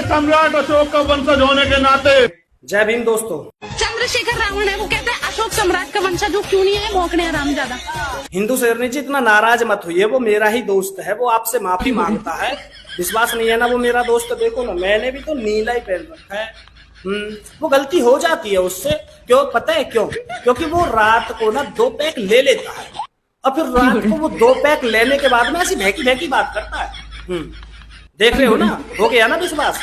सम्राट अशोक का वंशज होने के नाते। जय भीम दोस्तों। चंद्रशेखर रावण है, वो कहते हैं अशोक सम्राट का वंशज क्यों नहीं है, भौंकने आराम ज्यादा। हिंदू शेरनी जी इतना नाराज मत हुई, वो मेरा ही दोस्त है, वो आपसे माफी मांगता है। विश्वास नहीं है ना वो मेरा दोस्त, देखो ना मैंने भी तो नीला ही पहन रखा है। वो गलती हो जाती है उससे, क्यों पता है क्यों? क्योंकि वो रात को ना 2 पैक ले लेता है और फिर रात को वो 2 पैक लेने के बाद में ऐसी भैकी भैकी बात करता है। देख रहे हो ना, हो गया ना विश्वास।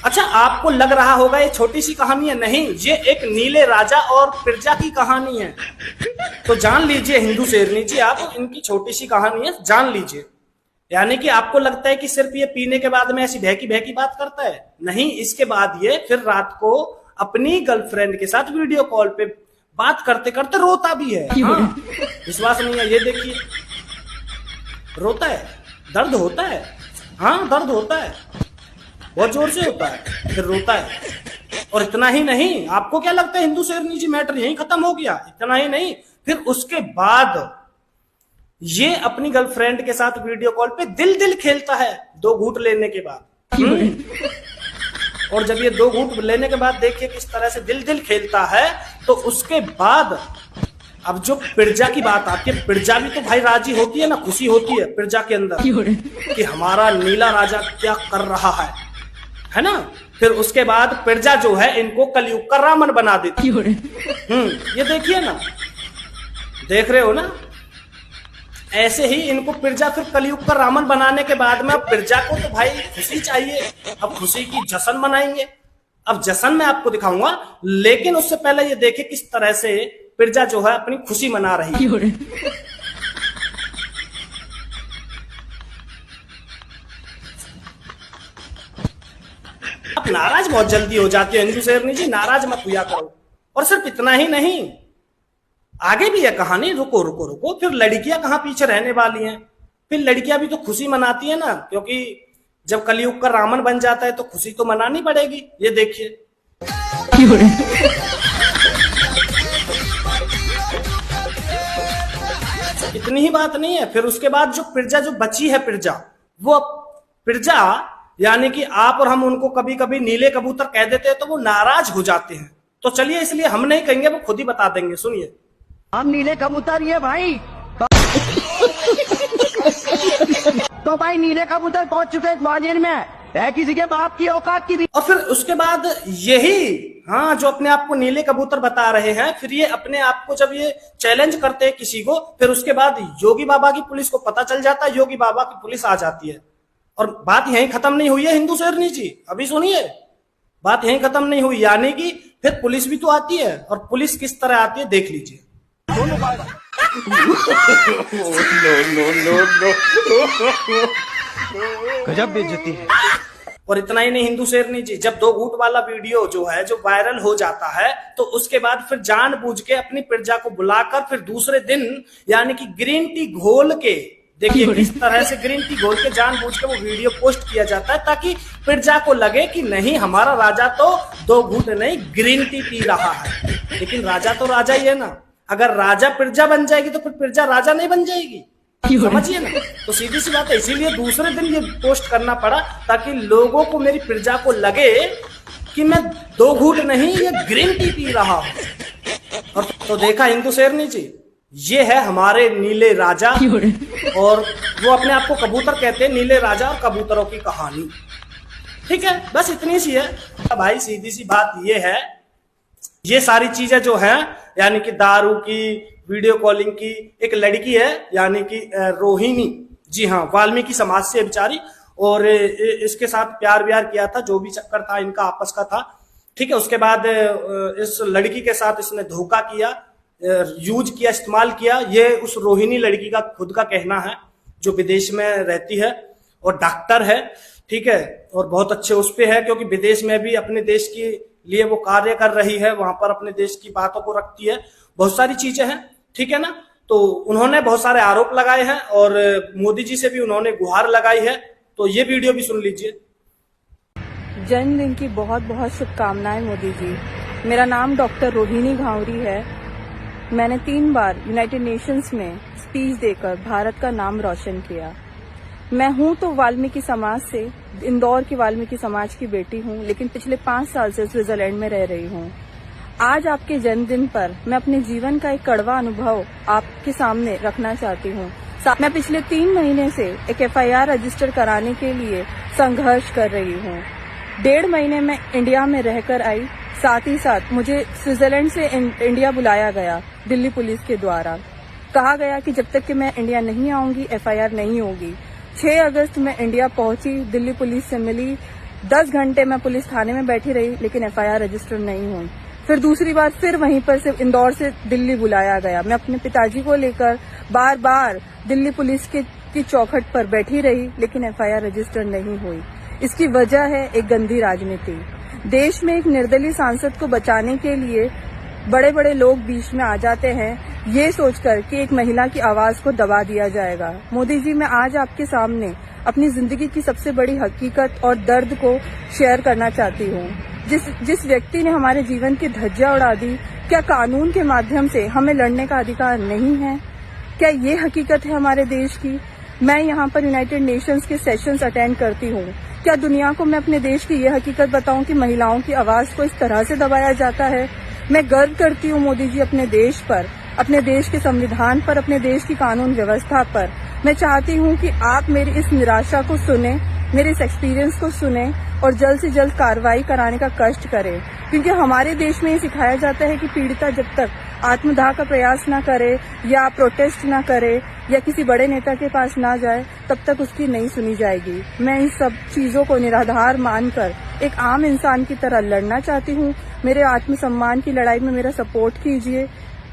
अच्छा, आपको लग रहा होगा ये छोटी सी कहानी है, नहीं, ये एक नीले राजा और प्रजा की कहानी है। तो जान लीजिए हिंदू शेरनी जी, आप इनकी छोटी सी कहानी है, जान लीजिए। यानी कि आपको लगता है कि सिर्फ ये पीने के बाद में ऐसी भैकी भैकी बात करता है, नहीं, इसके बाद ये फिर रात को अपनी गर्लफ्रेंड के साथ वीडियो कॉल पे बात करते करते रोता भी है। हाँ, विश्वास नहीं है, ये देखिए रोता है, दर्द होता है, हाँ दर्द होता है, बहुत जोर से होता है, फिर रोता है। और इतना ही नहीं, आपको क्या लगता है हिंदू शेरनी जी मैटर यहीं खत्म हो गया? इतना ही नहीं, फिर उसके बाद ये अपनी गर्लफ्रेंड के साथ वीडियो कॉल पे दिल दिल खेलता है 2 घूंट लेने के बाद। और जब ये 2 घूंट लेने के बाद देखिए किस तरह से दिल दिल खेलता है, तो उसके बाद अब जो प्रजा की बात आती है, प्रजा भी तो भाई राजी होती है ना, खुशी होती है प्रजा के अंदर कि हमारा नीला राजा क्या कर रहा है ना। फिर उसके बाद प्रजा जो है इनको कलयुग का रावण बना देती है। ये देखिए ना, देख रहे हो ना, ऐसे ही इनको प्रजा फिर कलयुग का रावण बनाने के बाद में अब प्रजा को तो भाई खुशी चाहिए, अब खुशी की जश्न मनाएंगे। अब जश्न मैं आपको दिखाऊंगा, लेकिन उससे पहले ये देखिए किस तरह से प्रजा जो है अपनी खुशी मना रही है। आप नाराज बहुत जल्दी हो जाती है हिंदू शेरनी जी, नाराज मत हुआ करो। और सिर्फ इतना ही नहीं, आगे भी है कहानी, रुको रुको रुको। फिर लड़कियां कहां पीछे रहने वाली हैं, फिर लड़कियां भी तो खुशी मनाती है ना, क्योंकि जब कलयुग का रावण बन जाता है तो खुशी तो मनानी पड़ेगी। ये देखिए इतनी ही बात नहीं है, फिर उसके बाद जो प्रजा जो बची है, प्रजा वो प्रजा यानी कि आप और हम उनको कभी कभी नीले कबूतर कह देते हैं तो वो नाराज हो जाते हैं। तो चलिए, इसलिए हम नहीं कहेंगे, वो खुद ही बता देंगे, सुनिए। हम नीले कबूतर ये भाई तो भाई नीले कबूतर पहुंच चुके हैं ग्वालियर में, है किसी के बाप की औकात की। और फिर उसके बाद यही, हाँ, जो अपने आप को नीले कबूतर बता रहे हैं, फिर ये अपने आप को जब ये चैलेंज करते हैं किसी को, फिर उसके बाद योगी बाबा की पुलिस को पता चल जाता है, योगी बाबा की पुलिस आ जाती है। और बात यहीं खत्म नहीं हुई है हिंदू शेरनी जी, अभी सुनिए, बात यहीं खत्म नहीं हुई। यानी कि फिर पुलिस भी तो आती है, और पुलिस किस तरह आती है देख लीजिए। गजब बेइज्जती है। और इतना ही नहीं हिंदू शेरनी जी, जब 2 घूंट वाला वीडियो जो है जो वायरल हो जाता है, तो उसके बाद फिर जानबूझ के अपनी प्रजा को बुलाकर फिर दूसरे दिन यानी कि ग्रीन टी घोल के, देखिए किस तरह से ग्रीन टी घोल के जानबूझ के वो वीडियो पोस्ट किया जाता है, ताकि प्रजा को लगे कि नहीं, हमारा राजा तो 2 घूंट नहीं ग्रीन टी पी रहा है। लेकिन राजा तो राजा ही है ना, अगर राजा प्रजा बन जाएगी तो फिर प्रजा राजा नहीं बन जाएगी, समझिए ना। तो सीधी सी बात है, इसीलिए दूसरे दिन ये पोस्ट करना पड़ा, ताकि लोगों को, मेरी प्रजा को लगे कि मैं 2 घूंट नहीं, ये ग्रीन टी पी रहा हूं। और तो देखा हिंदू शेरनी जी, ये है हमारे नीले राजा, और वो अपने आप को कबूतर कहते हैं, नीले राजा और कबूतरों की कहानी। ठीक है, बस इतनी सी है भाई, सीधी सी बात ये है। ये सारी चीजें जो हैं, यानी कि दारू की, वीडियो कॉलिंग की, एक लड़की है यानी कि रोहिणी, जी हाँ, वाल्मीकि समाज से बेचारी, और इसके साथ प्यार व्यार किया था, जो भी चक्कर था इनका आपस का था। ठीक है, उसके बाद इस लड़की के साथ इसने धोखा किया, यूज किया, इस्तेमाल किया। ये उस रोहिणी लड़की का खुद का कहना है, जो विदेश में रहती है और डॉक्टर है। ठीक है, और बहुत अच्छे उस पे है, क्योंकि विदेश में भी अपने देश के लिए वो कार्य कर रही है, वहां पर अपने देश की बातों को रखती है, बहुत सारी चीजें हैं। ठीक है ना, तो उन्होंने बहुत सारे आरोप लगाए हैं, और मोदी जी से भी उन्होंने गुहार लगाई है। तो ये वीडियो भी सुन लीजिए। जन्मदिन की बहुत बहुत शुभकामनाएं मोदी जी। मेरा नाम डॉक्टर रोहिणी घावरी है। मैंने 3 बार यूनाइटेड नेशंस में स्पीच देकर भारत का नाम रोशन किया। मैं हूं तो वाल्मीकि समाज से, इंदौर की वाल्मीकि समाज की बेटी हूं, लेकिन पिछले 5 साल से स्विट्जरलैंड में रह रही हूं। आज आपके जन्मदिन पर मैं अपने जीवन का एक कड़वा अनुभव आपके सामने रखना चाहती हूं। मैं पिछले 3 महीने से एक FIR रजिस्टर कराने के लिए संघर्ष कर रही हूं। 1.5 महीने में इंडिया में रहकर आई, साथ ही साथ मुझे स्विट्जरलैंड से इंडिया बुलाया गया दिल्ली पुलिस के द्वारा। कहा गया कि जब तक कि मैं इंडिया नहीं आऊंगी FIR नहीं होगी। 6 अगस्त में इंडिया पहुंची, दिल्ली पुलिस से मिली, 10 घंटे मैं पुलिस थाने में बैठी रही, लेकिन FIR रजिस्टर नहीं हुई। फिर दूसरी बार फिर वहीं पर से इंदौर से दिल्ली बुलाया गया। मैं अपने पिताजी को लेकर बार बार दिल्ली पुलिस की चौखट पर बैठी रही, लेकिन FIR रजिस्टर नहीं हुई। इसकी वजह है एक गंदी राजनीति। देश में एक निर्दलीय सांसद को बचाने के लिए बड़े बड़े लोग बीच में आ जाते हैं, ये सोचकर कि एक महिला की आवाज को दबा दिया जाएगा। मोदी जी, मैं आज आपके सामने अपनी जिंदगी की सबसे बड़ी हकीकत और दर्द को शेयर करना चाहती हूँ। जिस व्यक्ति ने हमारे जीवन की धज्जियां उड़ा दी, क्या कानून के माध्यम से हमें लड़ने का अधिकार नहीं है? क्या ये हकीकत है हमारे देश की? मैं यहाँ पर यूनाइटेड नेशंस के सेशंस अटेंड करती हूँ। क्या दुनिया को मैं अपने देश की ये हकीकत बताऊं कि महिलाओं की आवाज को इस तरह से दबाया जाता है? मैं गर्व करती हूँ मोदी जी अपने देश पर, अपने देश के संविधान पर, अपने देश की कानून व्यवस्था पर। मैं चाहती हूँ कि आप मेरी इस निराशा को सुने, मेरे इस एक्सपीरियंस को सुने और जल्द से जल्द कार्रवाई कराने का कष्ट करें, क्योंकि हमारे देश में ये सिखाया जाता है कि पीड़िता जब तक आत्मदाह का प्रयास ना करे या प्रोटेस्ट ना करे या किसी बड़े नेता के पास ना जाए, तब तक उसकी नहीं सुनी जाएगी। मैं इन सब चीजों को निराधार मानकर एक आम इंसान की तरह लड़ना चाहती हूँ। मेरे आत्मसम्मान की लड़ाई में मेरा सपोर्ट कीजिए।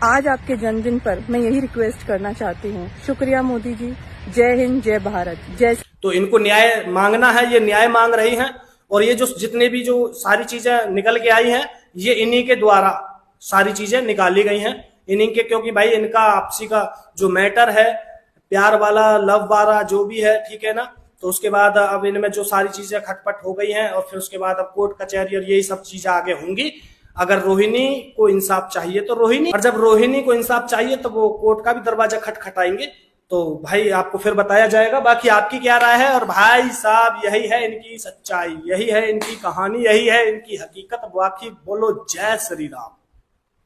आज आपके जन्मदिन पर मैं यही रिक्वेस्ट करना चाहती हूँ। शुक्रिया मोदी जी। जय हिंद, जय भारत, जय। तो इनको न्याय मांगना है, ये न्याय मांग रही हैं, और ये जो जितने भी जो सारी चीजें निकल के आई हैं, ये इन्हीं के द्वारा सारी चीजें निकाली गई हैं, इन्हीं के, क्योंकि भाई इनका आपसी का जो मैटर है, प्यार वाला, लव वाला जो भी है, ठीक है ना, तो उसके बाद अब इनमें जो सारी चीजें खटपट हो गई हैं, और फिर उसके बाद अब कोर्ट कचहरी और यही सब चीजें आगे होंगी। अगर रोहिणी को इंसाफ चाहिए तो रोहिणी, और जब रोहिणी को इंसाफ चाहिए तो वो कोर्ट का भी दरवाजा खटखटाएंगे। तो भाई आपको फिर बताया जाएगा। बाकी आपकी क्या राय है? और भाई साहब, यही है इनकी सच्चाई, यही है इनकी कहानी, यही है इनकी हकीकत। बाकी बोलो जय श्री राम।